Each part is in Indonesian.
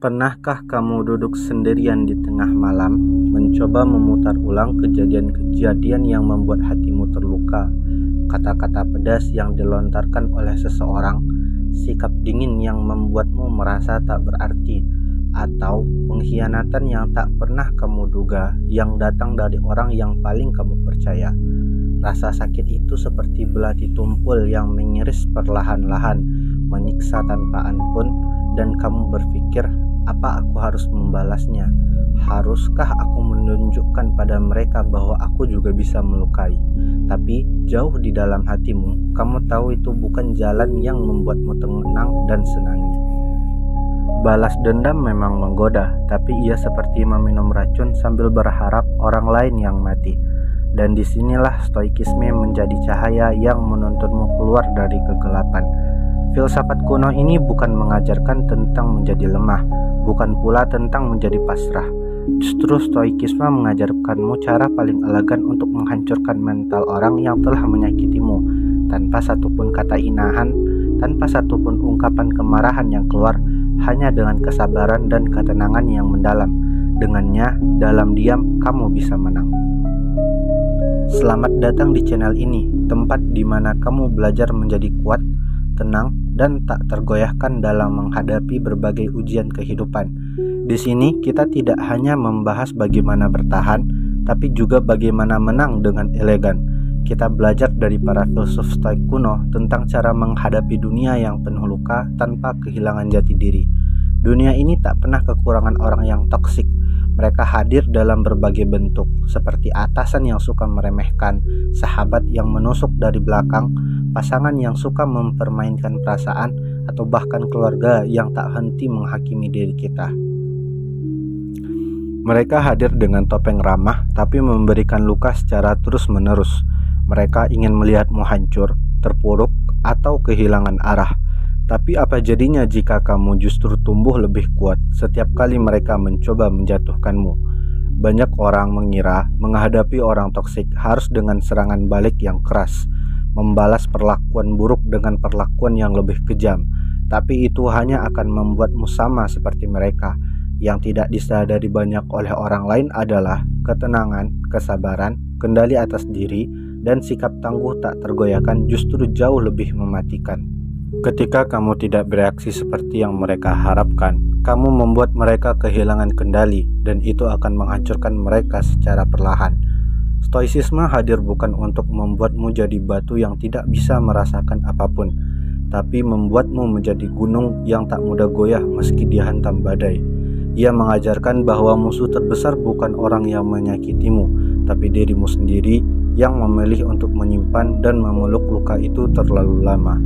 Pernahkah kamu duduk sendirian di tengah malam, mencoba memutar ulang kejadian-kejadian yang membuat hatimu terluka, kata-kata pedas yang dilontarkan oleh seseorang, sikap dingin yang membuatmu merasa tak berarti, atau pengkhianatan yang tak pernah kamu duga yang datang dari orang yang paling kamu percaya? Rasa sakit itu seperti belati tumpul yang mengiris perlahan-lahan, menyiksa tanpa ampun, dan kamu berpikir, apa aku harus membalasnya? Haruskah aku menunjukkan pada mereka bahwa aku juga bisa melukai? Tapi jauh di dalam hatimu, kamu tahu itu bukan jalan yang membuatmu tenang dan senangi. Balas dendam memang menggoda, tapi ia seperti meminum racun sambil berharap orang lain yang mati. Dan disinilah stoikisme menjadi cahaya yang menuntunmu keluar dari kegelapan. Filsafat kuno ini bukan mengajarkan tentang menjadi lemah, bukan pula tentang menjadi pasrah. Justru stoikisme mengajarkanmu cara paling elegan untuk menghancurkan mental orang yang telah menyakitimu, tanpa satupun kata hinaan, tanpa satupun ungkapan kemarahan yang keluar, hanya dengan kesabaran dan ketenangan yang mendalam. Dengannya, dalam diam kamu bisa menang. Selamat datang di channel ini, tempat di mana kamu belajar menjadi kuat, tenang, dan tak tergoyahkan dalam menghadapi berbagai ujian kehidupan. Di sini kita tidak hanya membahas bagaimana bertahan, tapi juga bagaimana menang dengan elegan. Kita belajar dari para filsuf stoik kuno tentang cara menghadapi dunia yang penuh luka tanpa kehilangan jati diri. Dunia ini tak pernah kekurangan orang yang toksik. Mereka hadir dalam berbagai bentuk, seperti atasan yang suka meremehkan, sahabat yang menusuk dari belakang, pasangan yang suka mempermainkan perasaan, atau bahkan keluarga yang tak henti menghakimi diri kita. Mereka hadir dengan topeng ramah, tapi memberikan luka secara terus-menerus. Mereka ingin melihatmu hancur, terpuruk, atau kehilangan arah. Tapi apa jadinya jika kamu justru tumbuh lebih kuat setiap kali mereka mencoba menjatuhkanmu? Banyak orang mengira menghadapi orang toksik harus dengan serangan balik yang keras, membalas perlakuan buruk dengan perlakuan yang lebih kejam. Tapi itu hanya akan membuatmu sama seperti mereka. Yang tidak disadari banyak oleh orang lain adalah ketenangan, kesabaran, kendali atas diri, dan sikap tangguh tak tergoyahkan justru jauh lebih mematikan. Ketika kamu tidak bereaksi seperti yang mereka harapkan, kamu membuat mereka kehilangan kendali, dan itu akan menghancurkan mereka secara perlahan. Stoicisme hadir bukan untuk membuatmu jadi batu yang tidak bisa merasakan apapun, tapi membuatmu menjadi gunung yang tak mudah goyah meski dihantam badai. Ia mengajarkan bahwa musuh terbesar bukan orang yang menyakitimu, tapi dirimu sendiri yang memilih untuk menyimpan dan memeluk luka itu terlalu lama.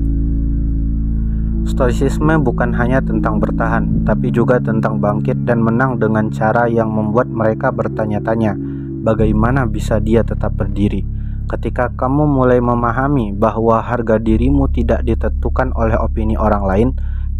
Stoicisme bukan hanya tentang bertahan, tapi juga tentang bangkit dan menang dengan cara yang membuat mereka bertanya-tanya, bagaimana bisa dia tetap berdiri? Ketika kamu mulai memahami bahwa harga dirimu tidak ditentukan oleh opini orang lain,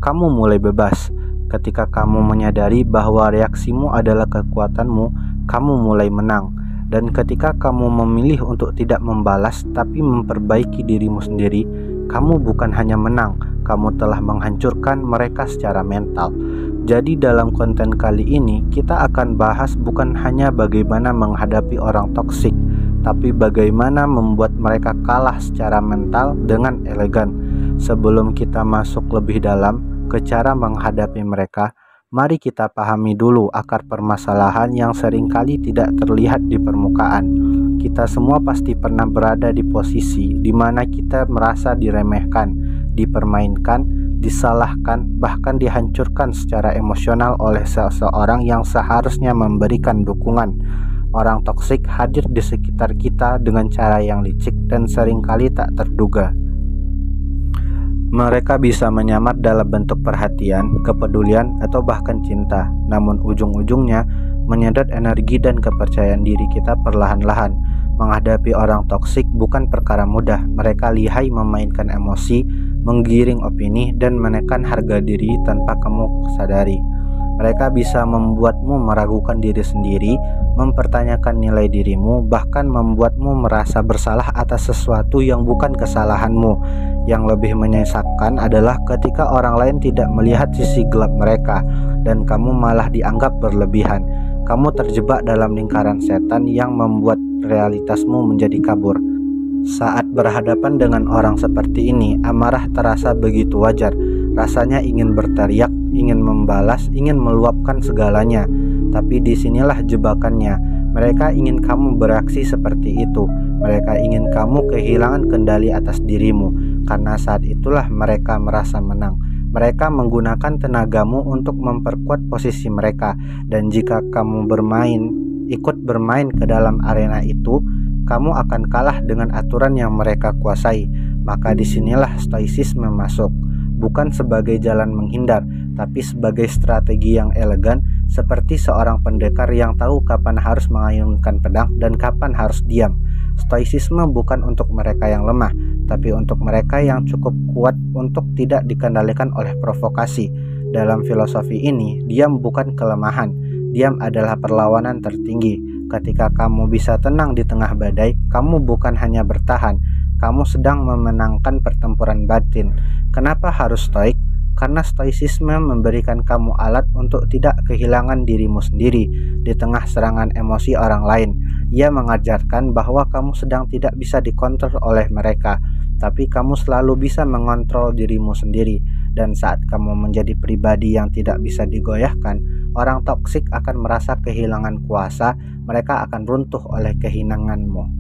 kamu mulai bebas. Ketika kamu menyadari bahwa reaksimu adalah kekuatanmu, kamu mulai menang. Dan ketika kamu memilih untuk tidak membalas, tapi memperbaiki dirimu sendiri, kamu bukan hanya menang, kamu telah menghancurkan mereka secara mental. Jadi dalam konten kali ini kita akan bahas bukan hanya bagaimana menghadapi orang toksik, tapi bagaimana membuat mereka kalah secara mental dengan elegan. Sebelum kita masuk lebih dalam ke cara menghadapi mereka, mari kita pahami dulu akar permasalahan yang seringkali tidak terlihat di permukaan. Kita semua pasti pernah berada di posisi di mana kita merasa diremehkan, dipermainkan, disalahkan, bahkan dihancurkan secara emosional oleh seseorang yang seharusnya memberikan dukungan. Orang toksik hadir di sekitar kita dengan cara yang licik dan seringkali tak terduga. Mereka bisa menyamar dalam bentuk perhatian, kepedulian, atau bahkan cinta, namun ujung-ujungnya menyedot energi dan kepercayaan diri kita perlahan-lahan. Menghadapi orang toksik bukan perkara mudah. Mereka lihai memainkan emosi, menggiring opini, dan menekan harga diri tanpa kamu sadari. Mereka bisa membuatmu meragukan diri sendiri, mempertanyakan nilai dirimu, bahkan membuatmu merasa bersalah atas sesuatu yang bukan kesalahanmu. Yang lebih menyesalkan adalah ketika orang lain tidak melihat sisi gelap mereka. dan kamu malah dianggap berlebihan. Kamu terjebak dalam lingkaran setan yang membuat realitasmu menjadi kabur. Saat berhadapan dengan orang seperti ini, amarah terasa begitu wajar. Rasanya ingin berteriak, ingin membalas, ingin meluapkan segalanya. Tapi disinilah jebakannya. Mereka ingin kamu bereaksi seperti itu. Mereka ingin kamu kehilangan kendali atas dirimu. Karena saat itulah mereka merasa menang. Mereka menggunakan tenagamu untuk memperkuat posisi mereka. Dan jika kamu ikut bermain ke dalam arena itu, kamu akan kalah dengan aturan yang mereka kuasai. Maka disinilah stoicisme masuk. Bukan sebagai jalan menghindar, tapi sebagai strategi yang elegan, seperti seorang pendekar yang tahu kapan harus mengayunkan pedang dan kapan harus diam. Stoicisme bukan untuk mereka yang lemah, tapi untuk mereka yang cukup kuat untuk tidak dikendalikan oleh provokasi. Dalam filosofi ini, diam bukan kelemahan, diam adalah perlawanan tertinggi. Ketika kamu bisa tenang di tengah badai, kamu bukan hanya bertahan, kamu sedang memenangkan pertempuran batin. Kenapa harus stoik? Karena stoicisme memberikan kamu alat untuk tidak kehilangan dirimu sendiri di tengah serangan emosi orang lain. Ia mengajarkan bahwa kamu sedang tidak bisa dikontrol oleh mereka, tapi kamu selalu bisa mengontrol dirimu sendiri. Dan saat kamu menjadi pribadi yang tidak bisa digoyahkan, orang toksik akan merasa kehilangan kuasa, mereka akan runtuh oleh kehinanganmu.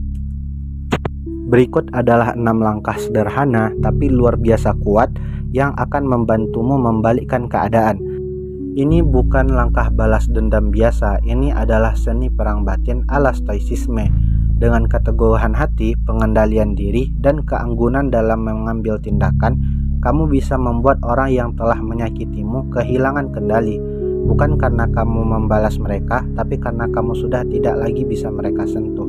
Berikut adalah 6 langkah sederhana tapi luar biasa kuat yang akan membantumu membalikkan keadaan. Ini bukan langkah balas dendam biasa, ini adalah seni perang batin ala stoicisme. Dengan keteguhan hati, pengendalian diri, dan keanggunan dalam mengambil tindakan, kamu bisa membuat orang yang telah menyakitimu kehilangan kendali. Bukan karena kamu membalas mereka, tapi karena kamu sudah tidak lagi bisa mereka sentuh.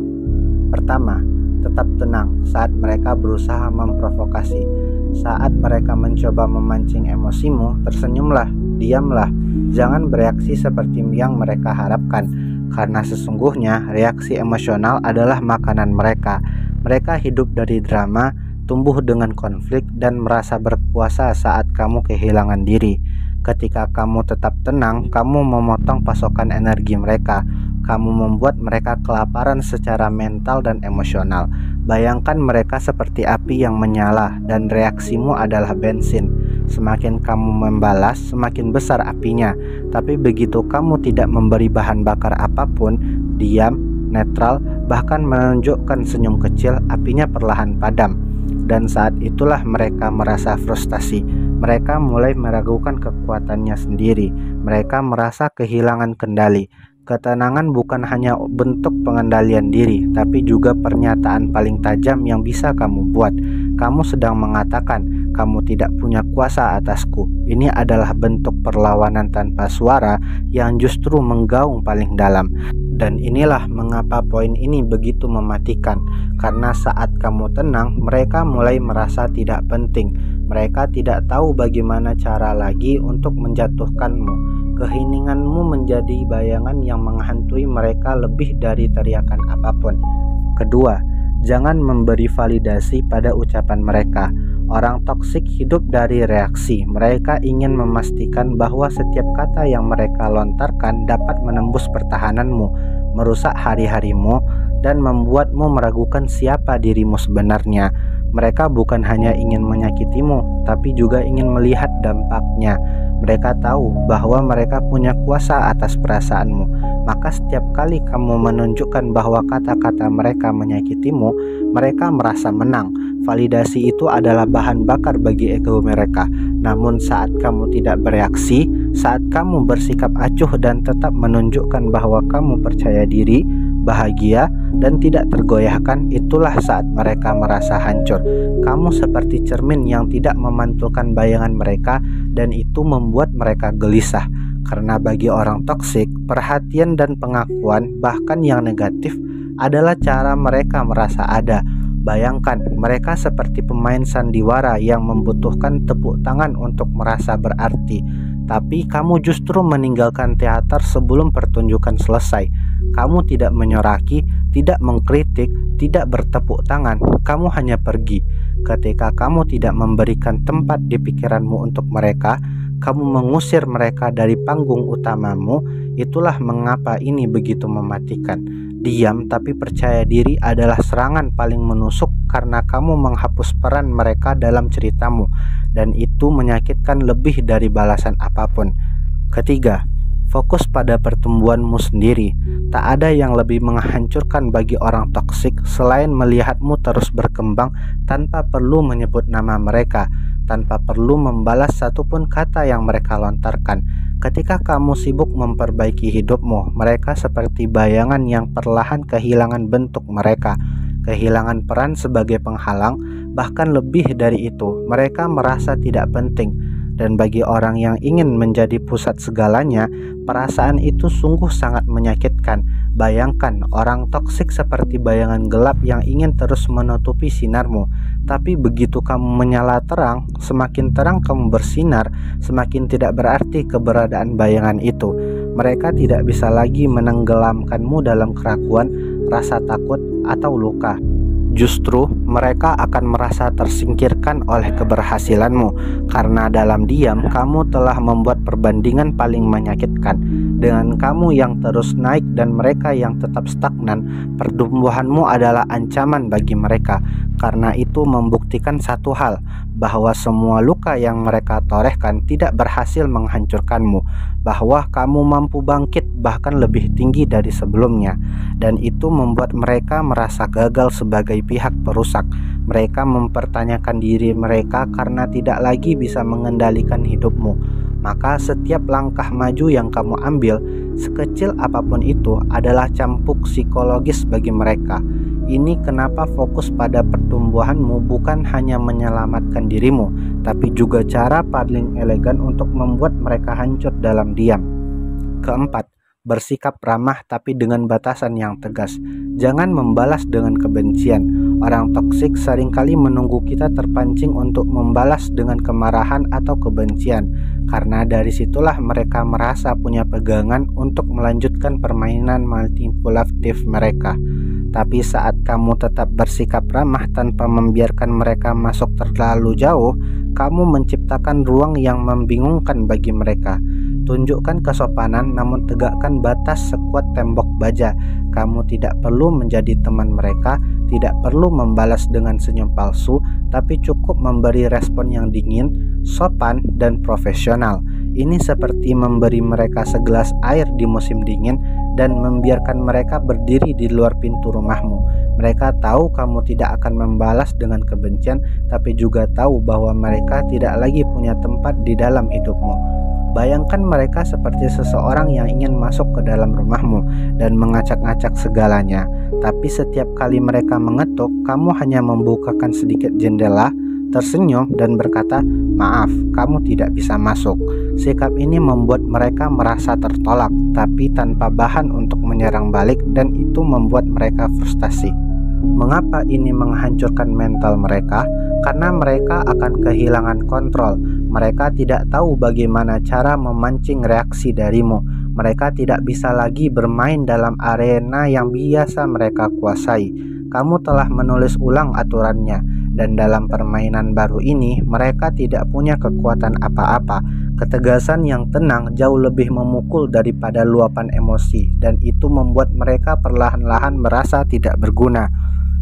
Pertama, tetap tenang saat mereka berusaha memprovokasi. Saat mereka mencoba memancing emosimu, tersenyumlah, diamlah. Jangan bereaksi seperti yang mereka harapkan, karena sesungguhnya reaksi emosional adalah makanan mereka. Mereka hidup dari drama, tumbuh dengan konflik, dan merasa berkuasa saat kamu kehilangan diri. Ketika kamu tetap tenang, kamu memotong pasokan energi mereka. Kamu membuat mereka kelaparan secara mental dan emosional. Bayangkan mereka seperti api yang menyala dan reaksimu adalah bensin. Semakin kamu membalas, semakin besar apinya. Tapi begitu kamu tidak memberi bahan bakar apapun, diam, netral, bahkan menunjukkan senyum kecil, apinya perlahan padam. Dan saat itulah mereka merasa frustasi. Mereka mulai meragukan kekuatannya sendiri. Mereka merasa kehilangan kendali. Ketenangan bukan hanya bentuk pengendalian diri, tapi juga pernyataan paling tajam yang bisa kamu buat. Kamu sedang mengatakan, kamu tidak punya kuasa atasku. Ini adalah bentuk perlawanan tanpa suara yang justru menggaung paling dalam. Dan inilah mengapa poin ini begitu mematikan. Karena saat kamu tenang, mereka mulai merasa tidak penting. Mereka tidak tahu bagaimana cara lagi untuk menjatuhkanmu. Keheninganmu menjadi bayangan yang menghantui mereka lebih dari teriakan apapun. Kedua, jangan memberi validasi pada ucapan mereka. Orang toksik hidup dari reaksi. Mereka ingin memastikan bahwa setiap kata yang mereka lontarkan dapat menembus pertahananmu, merusak hari-harimu, dan membuatmu meragukan siapa dirimu sebenarnya. Mereka bukan hanya ingin menyakitimu, tapi juga ingin melihat dampaknya. Mereka tahu bahwa mereka punya kuasa atas perasaanmu. Maka setiap kali kamu menunjukkan bahwa kata-kata mereka menyakitimu, mereka merasa menang. Validasi itu adalah bahan bakar bagi ego mereka. Namun saat kamu tidak bereaksi, saat kamu bersikap acuh dan tetap menunjukkan bahwa kamu percaya diri, bahagia, dan tidak tergoyahkan, itulah saat mereka merasa hancur. Kamu seperti cermin yang tidak memantulkan bayangan mereka, dan itu membuat mereka gelisah. Karena bagi orang toksik, perhatian dan pengakuan, bahkan yang negatif, adalah cara mereka merasa ada. Bayangkan, mereka seperti pemain sandiwara yang membutuhkan tepuk tangan untuk merasa berarti. Tapi kamu justru meninggalkan teater sebelum pertunjukan selesai. Kamu tidak menyoraki, tidak mengkritik, tidak bertepuk tangan. Kamu hanya pergi. Ketika kamu tidak memberikan tempat di pikiranmu untuk mereka, kamu mengusir mereka dari panggung utamamu. Itulah mengapa ini begitu mematikan. Diam tapi percaya diri adalah serangan paling menusuk karena kamu menghapus peran mereka dalam ceritamu, dan itu menyakitkan lebih dari balasan apapun. Ketiga, fokus pada pertumbuhanmu sendiri. Tak ada yang lebih menghancurkan bagi orang toksik selain melihatmu terus berkembang tanpa perlu menyebut nama mereka, tanpa perlu membalas satupun kata yang mereka lontarkan. Ketika kamu sibuk memperbaiki hidupmu, mereka seperti bayangan yang perlahan kehilangan bentuk mereka, kehilangan peran sebagai penghalang, bahkan lebih dari itu, mereka merasa tidak penting. Dan bagi orang yang ingin menjadi pusat segalanya, perasaan itu sungguh sangat menyakitkan. Bayangkan orang toksik seperti bayangan gelap yang ingin terus menutupi sinarmu. Tapi begitu kamu menyala terang, semakin terang kamu bersinar, semakin tidak berarti keberadaan bayangan itu. Mereka tidak bisa lagi menenggelamkanmu dalam keraguan, rasa takut, atau luka. Justru mereka akan merasa tersingkirkan oleh keberhasilanmu, karena dalam diam kamu telah membuat perbandingan paling menyakitkan. Dengan kamu yang terus naik dan mereka yang tetap stagnan, pertumbuhanmu adalah ancaman bagi mereka. Karena itu membuktikan satu hal, bahwa semua luka yang mereka torehkan tidak berhasil menghancurkanmu, bahwa kamu mampu bangkit bahkan lebih tinggi dari sebelumnya. Dan itu membuat mereka merasa gagal sebagai pihak perusak. Mereka mempertanyakan diri mereka karena tidak lagi bisa mengendalikan hidupmu. Maka setiap langkah maju yang kamu ambil, sekecil apapun itu, adalah cambuk psikologis bagi mereka. Ini kenapa fokus pada pertumbuhanmu bukan hanya menyelamatkan dirimu, tapi juga cara paling elegan untuk membuat mereka hancur dalam diam. Keempat, bersikap ramah tapi dengan batasan yang tegas. Jangan membalas dengan kebencian. Orang toksik seringkali menunggu kita terpancing untuk membalas dengan kemarahan atau kebencian, karena dari situlah mereka merasa punya pegangan untuk melanjutkan permainan manipulatif mereka. Tapi saat kamu tetap bersikap ramah tanpa membiarkan mereka masuk terlalu jauh, kamu menciptakan ruang yang membingungkan bagi mereka. Tunjukkan kesopanan namun tegakkan batas sekuat tembok baja. Kamu tidak perlu menjadi teman mereka, tidak perlu membalas dengan senyum palsu, tapi cukup memberi respon yang dingin, sopan, dan profesional. Ini seperti memberi mereka segelas air di musim dingin dan membiarkan mereka berdiri di luar pintu rumahmu. Mereka tahu kamu tidak akan membalas dengan kebencian, tapi juga tahu bahwa mereka tidak lagi punya tempat di dalam hidupmu. Bayangkan mereka seperti seseorang yang ingin masuk ke dalam rumahmu dan mengacak-ngacak segalanya. Tapi setiap kali mereka mengetuk, kamu hanya membukakan sedikit jendela, tersenyum, dan berkata, "Maaf, kamu tidak bisa masuk." Sikap ini membuat mereka merasa tertolak, tapi tanpa bahan untuk menyerang balik, dan itu membuat mereka frustasi. Mengapa ini menghancurkan mental mereka? Karena mereka akan kehilangan kontrol. Mereka tidak tahu bagaimana cara memancing reaksi darimu. Mereka tidak bisa lagi bermain dalam arena yang biasa mereka kuasai. Kamu telah menulis ulang aturannya, dan dalam permainan baru ini mereka tidak punya kekuatan apa-apa. Ketegasan yang tenang jauh lebih memukul daripada luapan emosi, dan itu membuat mereka perlahan-lahan merasa tidak berguna.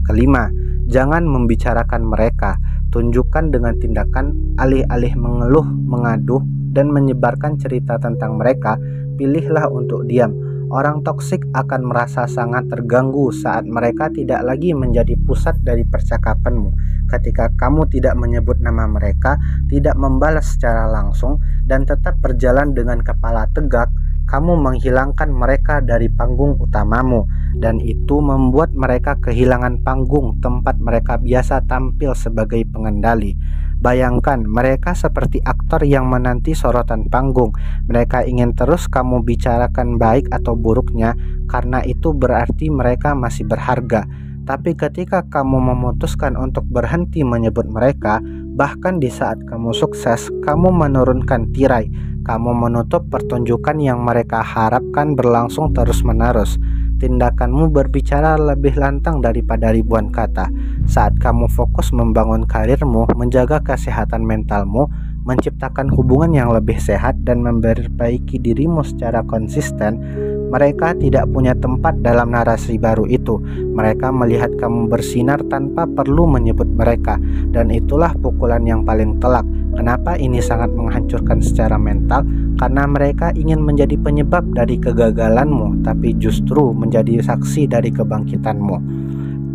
Kelima, jangan membicarakan mereka. Tunjukkan dengan tindakan, alih-alih mengeluh, mengaduh, dan menyebarkan cerita tentang mereka. Pilihlah untuk diam. Orang toksik akan merasa sangat terganggu saat mereka tidak lagi menjadi pusat dari percakapanmu. Ketika kamu tidak menyebut nama mereka, tidak membalas secara langsung, dan tetap berjalan dengan kepala tegak, kamu menghilangkan mereka dari panggung utamamu, dan itu membuat mereka kehilangan panggung tempat mereka biasa tampil sebagai pengendali. Bayangkan mereka seperti aktor yang menanti sorotan panggung. Mereka ingin terus kamu bicarakan baik atau buruknya, karena itu berarti mereka masih berharga. Tapi ketika kamu memutuskan untuk berhenti menyebut mereka, bahkan di saat kamu sukses, kamu menurunkan tirai. Kamu menutup pertunjukan yang mereka harapkan berlangsung terus-menerus. Tindakanmu berbicara lebih lantang daripada ribuan kata. Saat kamu fokus membangun karirmu, menjaga kesehatan mentalmu, menciptakan hubungan yang lebih sehat, dan memperbaiki dirimu secara konsisten, mereka tidak punya tempat dalam narasi baru itu. Mereka melihat kamu bersinar tanpa perlu menyebut mereka, dan itulah pukulan yang paling telak. Kenapa ini sangat menghancurkan secara mental? Karena mereka ingin menjadi penyebab dari kegagalanmu, tapi justru menjadi saksi dari kebangkitanmu.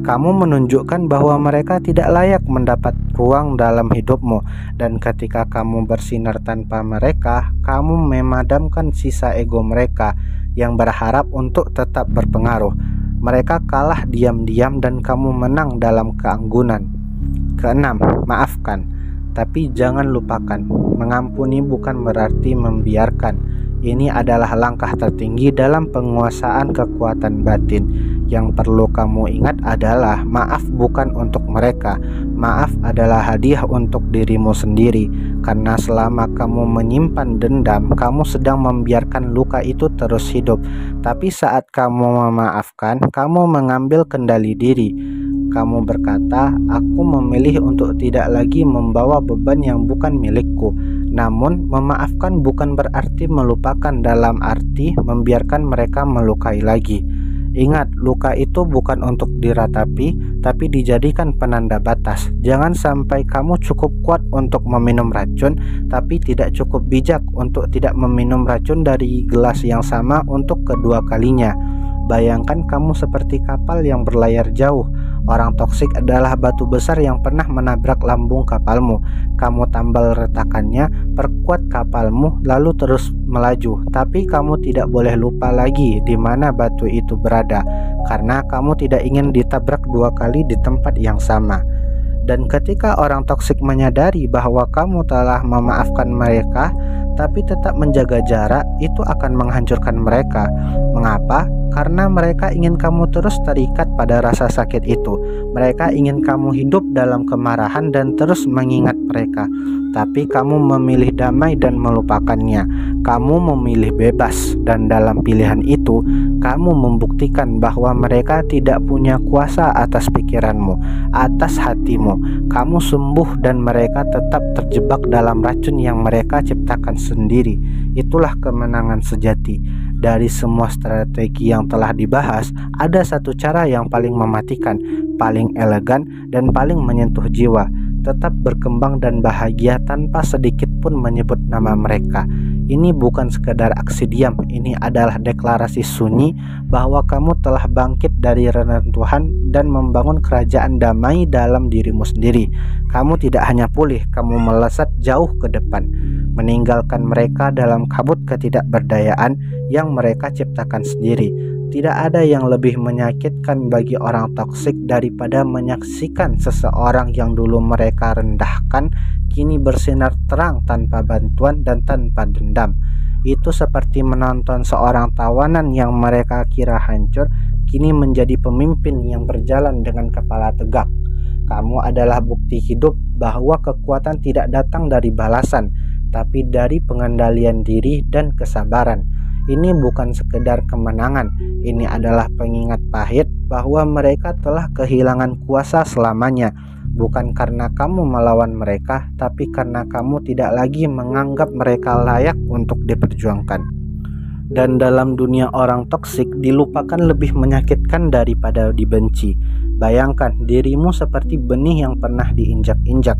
Kamu menunjukkan bahwa mereka tidak layak mendapat ruang dalam hidupmu, dan ketika kamu bersinar tanpa mereka, kamu memadamkan sisa ego mereka yang berharap untuk tetap berpengaruh. Mereka kalah diam-diam dan kamu menang dalam keanggunan. Keenam, maafkan, tapi jangan lupakan. Mengampuni bukan berarti membiarkan. Ini adalah langkah tertinggi dalam penguasaan kekuatan batin. Yang perlu kamu ingat adalah maaf bukan untuk mereka. Maaf adalah hadiah untuk dirimu sendiri. Karena selama kamu menyimpan dendam, kamu sedang membiarkan luka itu terus hidup. Tapi saat kamu memaafkan, kamu mengambil kendali diri. Kamu berkata, aku memilih untuk tidak lagi membawa beban yang bukan milikku. Namun, memaafkan bukan berarti melupakan dalam arti membiarkan mereka melukai lagi. Ingat, luka itu bukan untuk diratapi, tapi dijadikan penanda batas. Jangan sampai kamu cukup kuat untuk meminum racun, tapi tidak cukup bijak untuk tidak meminum racun dari gelas yang sama untuk kedua kalinya. Bayangkan kamu seperti kapal yang berlayar jauh. Orang toksik adalah batu besar yang pernah menabrak lambung kapalmu. Kamu tambal retakannya, perkuat kapalmu, lalu terus melaju. Tapi kamu tidak boleh lupa lagi di mana batu itu berada, karena kamu tidak ingin ditabrak dua kali di tempat yang sama. Dan ketika orang toksik menyadari bahwa kamu telah memaafkan mereka, tapi tetap menjaga jarak, itu akan menghancurkan mereka. Mengapa? Karena mereka ingin kamu terus terikat pada rasa sakit itu. Mereka ingin kamu hidup dalam kemarahan dan terus mengingat mereka. Tapi kamu memilih damai dan melupakannya. Kamu memilih bebas, dan dalam pilihan itu, kamu membuktikan bahwa mereka tidak punya kuasa atas pikiranmu, atas hatimu. Kamu sembuh dan mereka tetap terjebak dalam racun yang mereka ciptakan sendiri. Itulah kemenangan sejati. Dari semua strategi yang telah dibahas, ada satu cara yang paling mematikan, paling elegan, dan paling menyentuh jiwa. Tetap berkembang dan bahagia tanpa sedikit pun menyebut nama mereka. Ini bukan sekedar aksi diam, ini adalah deklarasi sunyi bahwa kamu telah bangkit dari reruntuhan dan membangun kerajaan damai dalam dirimu sendiri. Kamu tidak hanya pulih, kamu melesat jauh ke depan, meninggalkan mereka dalam kabut ketidakberdayaan yang mereka ciptakan sendiri. Tidak ada yang lebih menyakitkan bagi orang toksik daripada menyaksikan seseorang yang dulu mereka rendahkan kini bersinar terang tanpa bantuan dan tanpa dendam. Itu seperti menonton seorang tawanan yang mereka kira hancur kini menjadi pemimpin yang berjalan dengan kepala tegak. Kamu adalah bukti hidup bahwa kekuatan tidak datang dari balasan, tapi dari pengendalian diri dan kesabaran. Ini bukan sekedar kemenangan, ini adalah pengingat pahit bahwa mereka telah kehilangan kuasa selamanya. Bukan karena kamu melawan mereka, tapi karena kamu tidak lagi menganggap mereka layak untuk diperjuangkan. Dan dalam dunia orang toksik, dilupakan lebih menyakitkan daripada dibenci. Bayangkan dirimu seperti benih yang pernah diinjak-injak.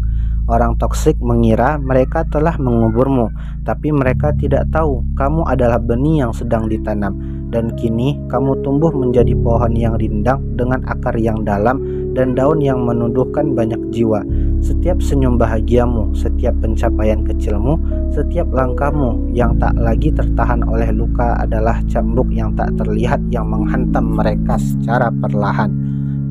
Orang toksik mengira mereka telah menguburmu, tapi mereka tidak tahu kamu adalah benih yang sedang ditanam. Dan kini kamu tumbuh menjadi pohon yang rindang dengan akar yang dalam dan daun yang menundukkan banyak jiwa. Setiap senyum bahagiamu, setiap pencapaian kecilmu, setiap langkahmu yang tak lagi tertahan oleh luka adalah cambuk yang tak terlihat yang menghantam mereka secara perlahan.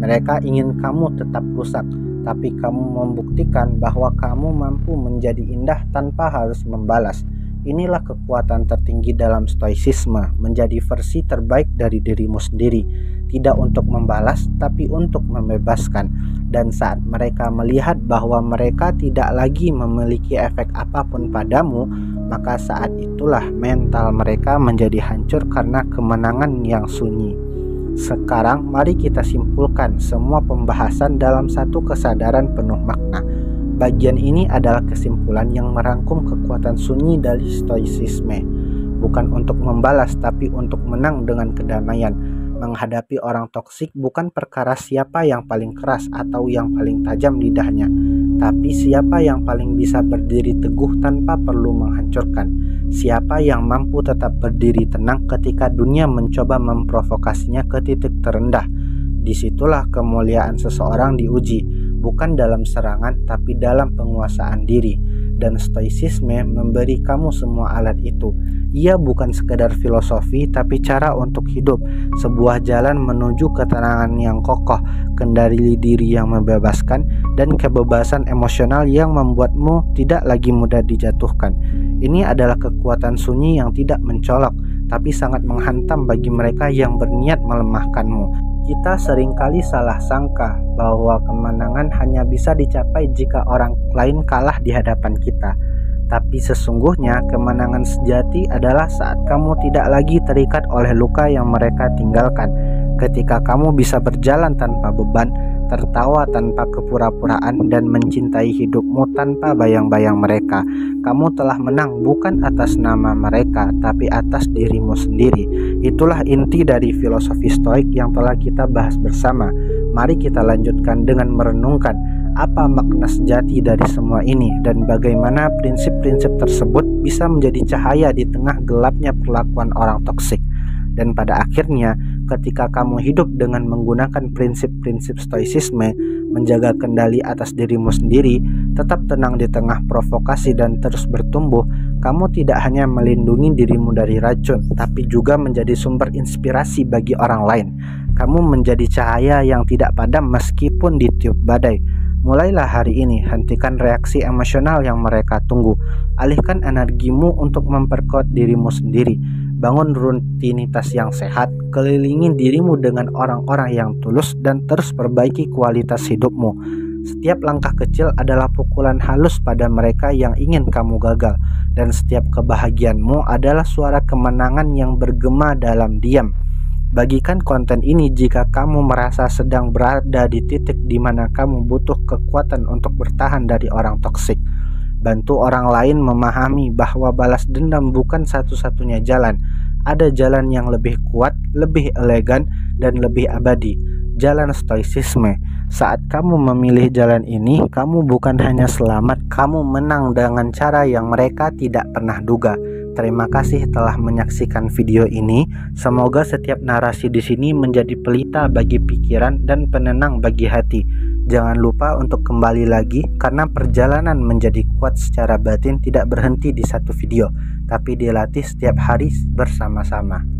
Mereka ingin kamu tetap rusak, tapi kamu membuktikan bahwa kamu mampu menjadi indah tanpa harus membalas. Inilah kekuatan tertinggi dalam stoicisme, menjadi versi terbaik dari dirimu sendiri, tidak untuk membalas tapi untuk membebaskan. Dan saat mereka melihat bahwa mereka tidak lagi memiliki efek apapun padamu, maka saat itulah mental mereka menjadi hancur karena kemenangan yang sunyi. Sekarang mari kita simpulkan semua pembahasan dalam satu kesadaran penuh makna, Bagian ini adalah kesimpulan yang merangkum kekuatan sunyi dari stoicisme, bukan untuk membalas tapi untuk menang dengan kedamaian. Menghadapi orang toksik bukan perkara siapa yang paling keras atau yang paling tajam lidahnya, tapi siapa yang paling bisa berdiri teguh tanpa perlu menghancurkan. Siapa yang mampu tetap berdiri tenang ketika dunia mencoba memprovokasinya ke titik terendah. Disitulah kemuliaan seseorang diuji, bukan dalam serangan tapi dalam penguasaan diri. Dan stoicisme memberi kamu semua alat itu. Ia bukan sekedar filosofi tapi cara untuk hidup, sebuah jalan menuju ketenangan yang kokoh, kendali diri yang membebaskan, dan kebebasan emosional yang membuatmu tidak lagi mudah dijatuhkan. Ini adalah kekuatan sunyi yang tidak mencolok tapi sangat menghantam bagi mereka yang berniat melemahkanmu. Kita seringkali salah sangka bahwa kemenangan hanya bisa dicapai jika orang lain kalah di hadapan kita. Tapi sesungguhnya kemenangan sejati adalah saat kamu tidak lagi terikat oleh luka yang mereka tinggalkan. Ketika kamu bisa berjalan tanpa beban, tertawa tanpa kepura-puraan, dan mencintai hidupmu tanpa bayang-bayang mereka. Kamu telah menang bukan atas nama mereka, tapi atas dirimu sendiri. Itulah inti dari filosofi stoik yang telah kita bahas bersama. Mari kita lanjutkan dengan merenungkan apa makna sejati dari semua ini dan bagaimana prinsip-prinsip tersebut bisa menjadi cahaya di tengah gelapnya perlakuan orang toksik. Dan pada akhirnya, ketika kamu hidup dengan menggunakan prinsip-prinsip stoicisme, menjaga kendali atas dirimu sendiri, tetap tenang di tengah provokasi dan terus bertumbuh, kamu tidak hanya melindungi dirimu dari racun, tapi juga menjadi sumber inspirasi bagi orang lain. Kamu menjadi cahaya yang tidak padam meskipun ditiup badai. Mulailah hari ini, hentikan reaksi emosional yang mereka tunggu. Alihkan energimu untuk memperkuat dirimu sendiri. Bangun rutinitas yang sehat, kelilingi dirimu dengan orang-orang yang tulus, dan terus perbaiki kualitas hidupmu. Setiap langkah kecil adalah pukulan halus pada mereka yang ingin kamu gagal, dan setiap kebahagiaanmu adalah suara kemenangan yang bergema dalam diam. Bagikan konten ini jika kamu merasa sedang berada di titik di mana kamu butuh kekuatan untuk bertahan dari orang toksik. Bantu orang lain memahami bahwa balas dendam bukan satu-satunya jalan. Ada jalan yang lebih kuat, lebih elegan, dan lebih abadi. Jalan stoicisme. Saat kamu memilih jalan ini, kamu bukan hanya selamat, kamu menang dengan cara yang mereka tidak pernah duga. Terima kasih telah menyaksikan video ini. Semoga setiap narasi di sini menjadi pelita bagi pikiran dan penenang bagi hati. Jangan lupa untuk kembali lagi karena perjalanan menjadi kuat secara batin tidak berhenti di satu video, tapi dilatih setiap hari bersama-sama.